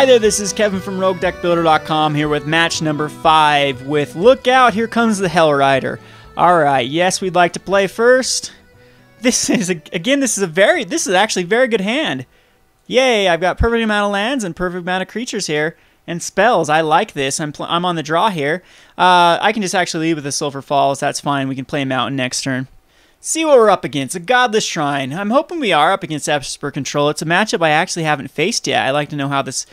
Hi there, this is Kevin from Roguedeckbuilder.com here with match number 5 with Look Out, Here Comes the Hell Rider. Alright, yes, we'd like to play first. This is actually a very good hand. Yay, I've got perfect amount of lands and perfect amount of creatures here. And spells, I like this. I'm on the draw here. I can just actually lead with the Sulphur Falls, that's fine. We can play Mountain next turn. See what we're up against. A Godless Shrine. I'm hoping we are up against Esper Control. It's a matchup I actually haven't faced yet. I like to know how this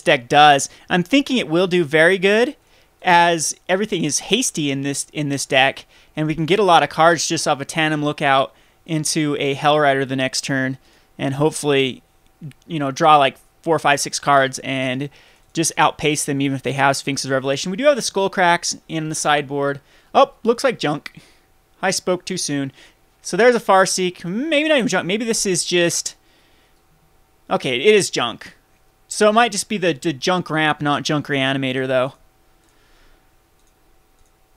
deck does. I'm thinking it will do very good, as everything is hasty in this deck, and we can get a lot of cards just off a Tandem Lookout into a Hell Rider the next turn, and hopefully, you know, draw like 4, 5, 6 cards and just outpace them even if they have Sphinx's Revelation. We do have the Skull Cracks in the sideboard. Oh, looks like junk. I spoke too soon. So there's a Farseek. Maybe not even junk. Maybe this is just... Okay, it is junk. So it might just be the junk ramp, not junk reanimator, though.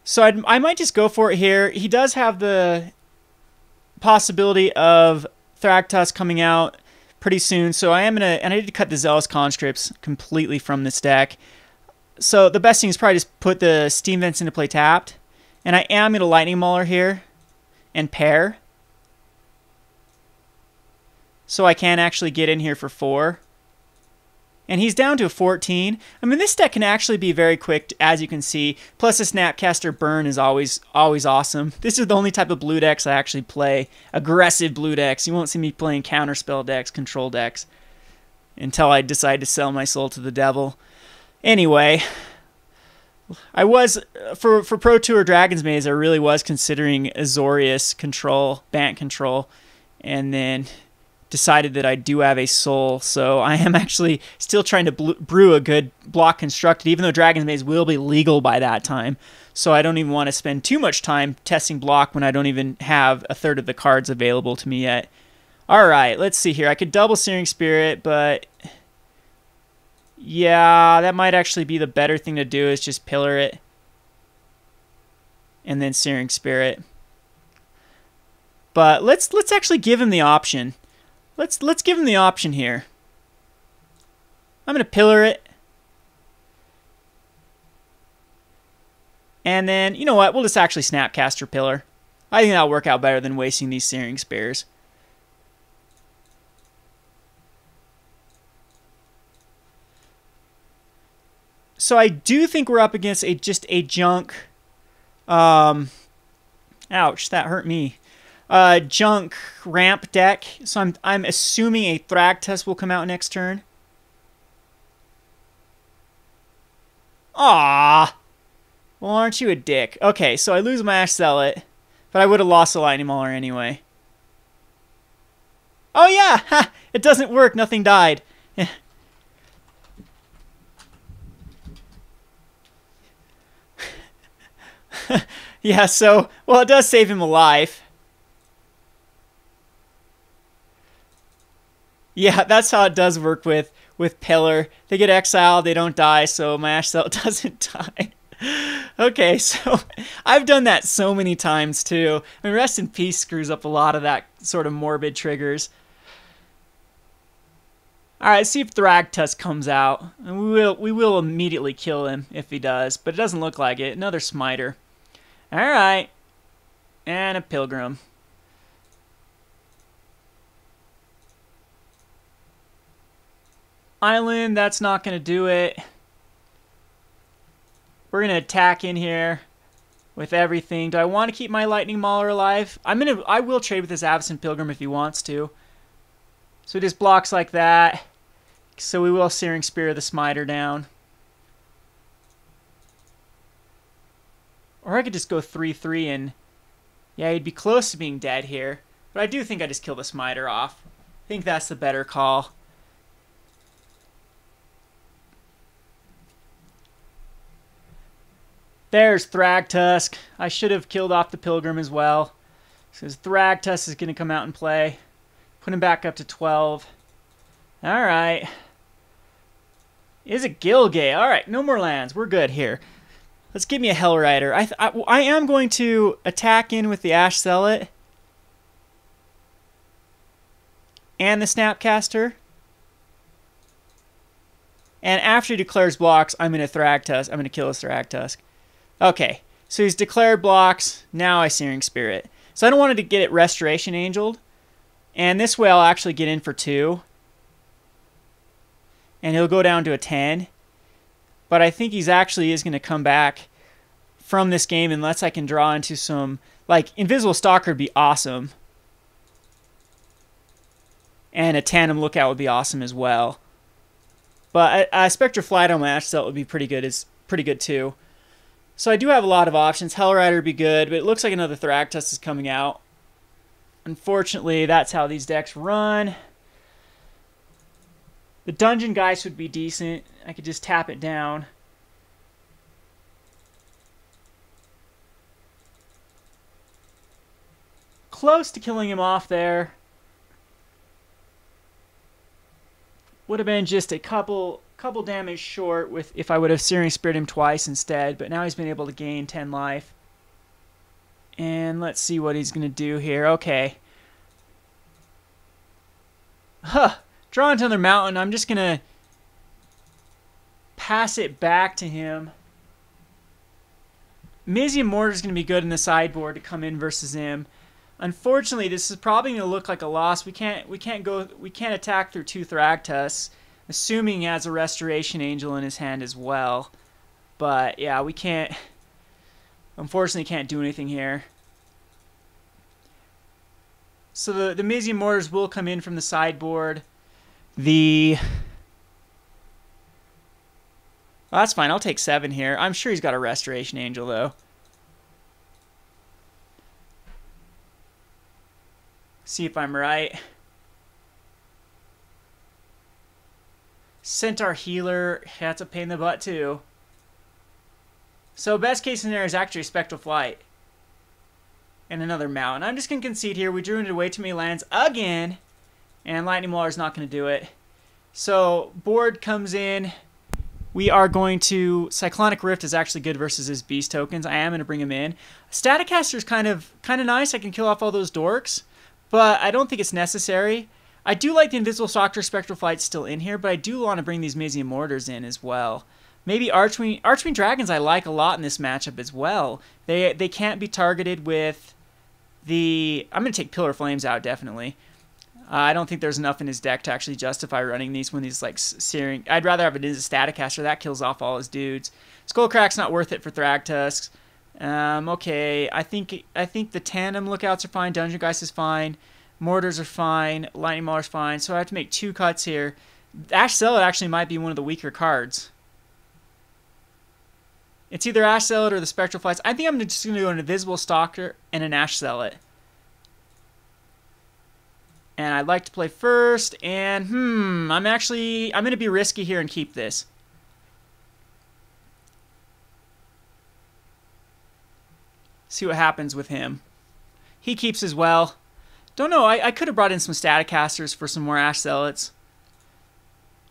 So I might just go for it here. He does have the possibility of Thragtusk coming out pretty soon. So I am going to... And I need to cut the Zealous Conscripts completely from this deck. So the best thing is probably just put the Steam Vents into play tapped. And I am going to Lightning Mauler here and pair, so I can actually get in here for 4. And he's down to 14. I mean, this deck can actually be very quick, as you can see. Plus, a Snapcaster Burn is always awesome. This is the only type of blue decks I actually play. Aggressive blue decks. You won't see me playing counterspell decks, control decks, until I decide to sell my soul to the devil. Anyway, I was, for Pro Tour Dragon's Maze, I really was considering Azorius control, Bant control, and then decided that I do have a soul, so I am actually still trying to brew a good block constructed, even though Dragon's Maze will be legal by that time, so I don't even want to spend too much time testing block when I don't even have a third of the cards available to me yet. Alright, let's see here. I could double Searing Spirit, but... yeah, that might actually be the better thing to do, is just pillar it and then Searing Spirit. But let's actually give him the option. Let's give him the option here. I'm going to pillar it. And then, you know what? We'll just actually Snapcaster Pillar. I think that'll work out better than wasting these Searing Spears. So I do think we're up against just a junk. Ouch, that hurt me. Junk ramp deck. So I'm assuming a Thragtusk will come out next turn. Ah, well, aren't you a dick? Okay, so I lose my Ash Zealot, but I would have lost the Lightning Mauler anyway. Oh yeah, ha! It doesn't work. Nothing died. Yeah, so, well, it does save him a life. Yeah, that's how it does work with Pillar. They get exiled, they don't die, so my Ash Zealot doesn't die. Okay, so I've done that so many times, too. I mean, Rest in Peace screws up a lot of that sort of morbid triggers. Alright, see if Thragtusk comes out. And we will immediately kill him if he does, but it doesn't look like it. Another Smiter. Alright. And a Pilgrim. Island, that's not going to do it. We're going to attack in here with everything. Do I want to keep my Lightning Mauler alive? I will trade with this Avacyn Pilgrim if he wants to. So he just blocks like that. So we will Searing Spear the Smiter down. Or I could just go 3-3 and... yeah, he'd be close to being dead here. But I do think I just kill the Smiter off. I think that's the better call. There's Thragtusk. I should have killed off the Pilgrim as well. Because Thragtusk is going to come out and play. Put him back up to 12. Alright. Is it Gilgay? Alright, no more lands. We're good here. Let's give me a Hell Rider. I am going to attack in with the Ash Zealot. And the Snapcaster. And after he declares blocks, I'm going to Thragtusk. I'm going to kill his Thragtusk. Okay, so he's declared blocks. Now I Searing Spirit. So I don't want to get it Restoration Angeled. And this way I'll actually get in for 2. And he'll go down to a 10. But I think he's actually is going to come back from this game unless I can draw into some... Like, Invisible Stalker would be awesome. And a Tandem Lookout would be awesome as well. But a Spectre Flight on my Ash Celt would be pretty good too. So I do have a lot of options. Hellrider would be good, but it looks like another Thragtusk is coming out. Unfortunately, that's how these decks run. The Dungeon Geist would be decent. I could just tap it down. Close to killing him off there. Would have been just a couple damage short with if I would have Searing Spirit him twice instead, but now he's been able to gain 10 life. And let's see what he's going to do here. Okay. Huh. Draw into another mountain. I'm just going to pass it back to him. Mizium Mortar is going to be good in the sideboard to come in versus him. Unfortunately, this is probably going to look like a loss. We can't attack through 2 Thragtusks, assuming he has a Restoration Angel in his hand as well. But yeah, we can't. Unfortunately, can't do anything here. So the Mizium Mortars will come in from the sideboard. Well, that's fine. I'll take 7 here. I'm sure he's got a Restoration Angel though. See if I'm right. Centaur Healer, that's a pain in the butt too. So best case scenario is actually Spectral Flight. And another Mountain. I'm just going to concede here. We drew into way too many lands again. And Lightning Mauler's not going to do it. So board comes in. We are going to... Cyclonic Rift is actually good versus his Beast tokens. I am going to bring him in. Staticaster's kind of nice. I can kill off all those dorks. But I don't think it's necessary. I do like the Invisible Stalker Spectral Flight still in here, but I do want to bring these Mizium Mortars in as well. Maybe Archwing Dragons I like a lot in this matchup as well. They can't be targeted with the... I'm going to take Pillar Flames out, definitely. I don't think there's enough in his deck to actually justify running these when he's like searing. I'd rather have it as a Staticaster. That kills off all his dudes. Skullcrack's not worth it for Thragtusks. Okay, I think the Tandem Lookouts are fine. Dungeon Geist is fine. Mortars are fine. Lightning Mauler's fine. So I have to make 2 cuts here. Ash Zealot actually might be one of the weaker cards. It's either Ash Zealot or the Spectral Flights. I think I'm just going to do an Invisible Stalker and an Ash Zealot. And I'd like to play first. And, I'm going to be risky here and keep this. See what happens with him. He keeps as well. Don't know. I could have brought in some Staticasters for some more Ash Zealots.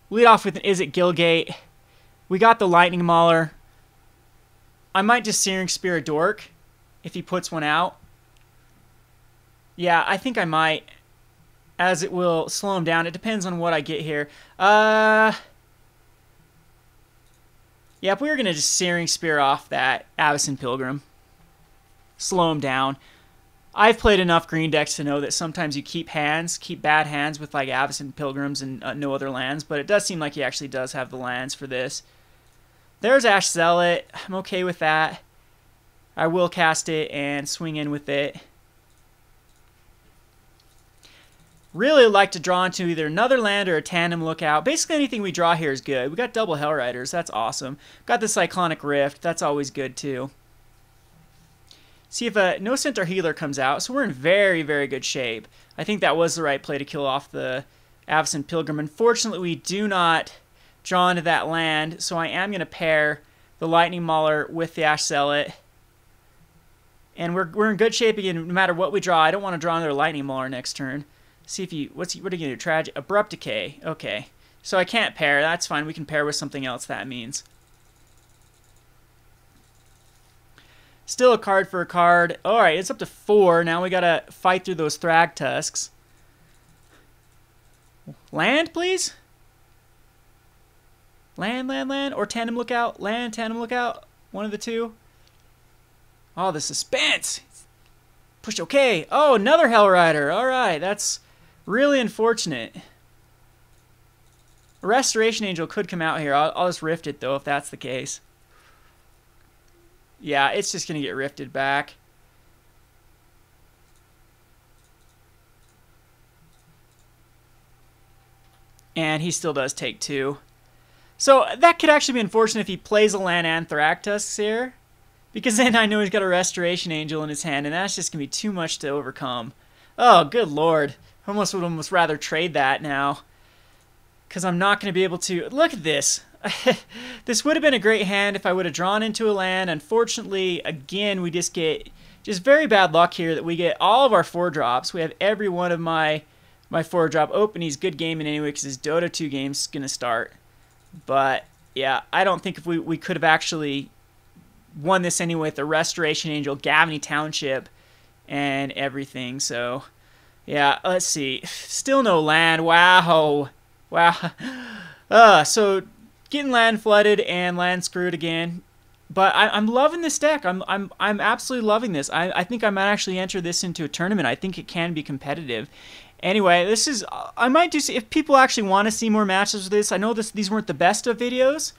Lead off with an Is It Gilgate. We got the Lightning Mauler. I might just Searing Spear a Dork if he puts one out. Yeah, I think I might, as it will slow him down. It depends on what I get here. Yeah, if we were going to just Searing Spear off that Avacyn Pilgrim, slow him down. I've played enough green decks to know that sometimes you keep bad hands with like Avacyn Pilgrims and no other lands, but it does seem like he actually does have the lands for this. There's Ash Zealot. I'm okay with that. I will cast it and swing in with it. Really like to draw into either another land or a Tandem Lookout. Basically anything we draw here is good. We got double Hellriders. That's awesome. Got the Cyclonic Rift. That's always good too. See if no Centaur Healer comes out. So we're in very, very good shape. I think that was the right play to kill off the Avacyn Pilgrim. Unfortunately, we do not draw into that land, so I am going to pair the Lightning Mauler with the Ash Zealot. And we're in good shape again no matter what we draw. I don't want to draw another Lightning Mauler next turn. See if you... what are you going to do? Tragic? Abrupt Decay. Okay. So I can't pair. That's fine. We can pair with something else, that means. Still a card for a card. Alright, it's up to 4. Now we gotta fight through those Thragtusks. Land, please? Land, land, land, or Tandem Lookout. Land, Tandem Lookout. One of the two. Oh, the suspense. Push OK. Oh, another Hell Rider. All right, that's really unfortunate. A Restoration Angel could come out here. I'll just rift it, though, if that's the case. Yeah, it's just going to get rifted back. And he still does take 2. So that could actually be unfortunate if he plays a land and Thragtusks here. Because then I know he's got a Restoration Angel in his hand, and that's just going to be too much to overcome. Oh, good lord. I would almost rather trade that now. Because I'm not going to be able to... Look at this. This would have been a great hand if I would have drawn into a land. Unfortunately, again, we just get just very bad luck here that we get all of our 4-drops. We have every one of my 4-drop. Oh, and he's good gaming anyway because his Dota 2 game's going to start. But, yeah, I don't think if we could have actually won this anyway with the Restoration Angel, Gavany Township, and everything. So, yeah, let's see. Still no land. Wow. Wow. So getting land flooded and land screwed again. But I'm loving this deck. I'm absolutely loving this. I think I might actually enter this into a tournament. I think it can be competitive. Anyway, this is I might do if people actually want to see more matches of this. I know these weren't the best of videos.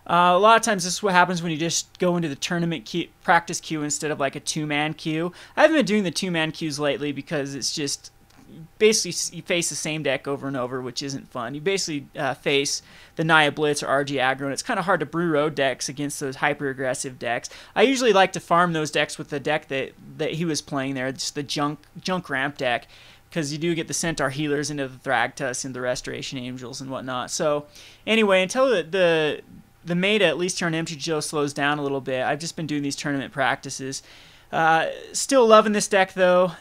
A lot of times this is what happens when you just go into the tournament queue, practice queue instead of like a 2-man queue. I haven't been doing the 2-man queues lately because it's just basically you face the same deck over and over, which isn't fun. You basically face the Naya Blitz or RG aggro, and it's kind of hard to brew road decks against those hyper-aggressive decks. I usually like to farm those decks with the deck that he was playing there, just the junk ramp deck, because you do get the Centaur Healers into the Thragtusk and the Restoration Angels and whatnot. So anyway, until the meta, at least turn MTGO, slows down a little bit, I've just been doing these tournament practices. Still loving this deck, though.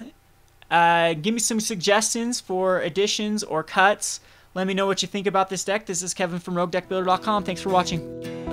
Give me some suggestions for additions or cuts. Let me know what you think about this deck. This is Kevin from Roguedeckbuilder.com. Thanks for watching.